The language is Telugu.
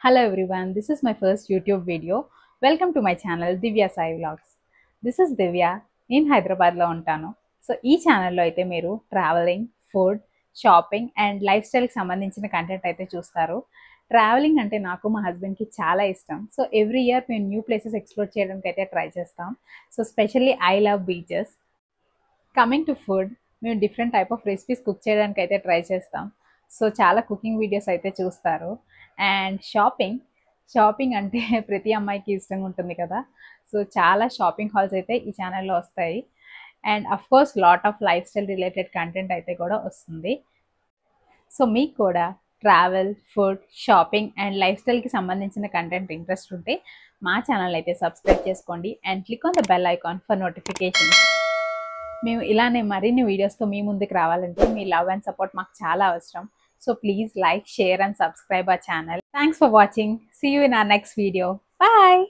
Hello everyone, this is my first YouTube video. Welcome to my channel Divya Sai Vlogs. This is Divya. నేను హైదరాబాద్లో ఉంటాను. సో ఈ ఛానల్లో అయితే మీరు travelling, food, shopping and life స్టైల్కి సంబంధించిన కంటెంట్ అయితే చూస్తారు. ట్రావెలింగ్ అంటే నాకు మా హస్బెండ్కి చాలా ఇష్టం. సో ఎవ్రీ ఇయర్ మేము న్యూ ప్లేసెస్ ఎక్స్ప్లోర్ చేయడానికి అయితే ట్రై చేస్తాం. So specially I love beaches. Coming to food, మేము different type of recipes cook చేయడానికి అయితే ట్రై చేస్తాం. సో చాలా కుకింగ్ వీడియోస్ అయితే చూస్తారు. అండ్ షాపింగ్ అంటే ప్రతి అమ్మాయికి ఇష్టంగా ఉంటుంది కదా. సో చాలా షాపింగ్ హాల్స్ అయితే ఈ ఛానల్లో వస్తాయి. And of course lot of lifestyle related content అయితే కూడా వస్తుంది. సో మీకు కూడా travel, food, shopping and life స్టైల్కి సంబంధించిన కంటెంట్ ఇంట్రెస్ట్ ఉంటే మా ఛానల్ అయితే సబ్స్క్రైబ్ చేసుకోండి and click on the bell icon for notifications. మేము ఇలానే మరిన్ని వీడియోస్తో మీ ముందుకు రావాలంటే మీ లవ్ అండ్ సపోర్ట్ మాకు చాలా అవసరం. So please like, share and subscribe our channel. Thanks for watching. See you in our next video. Bye.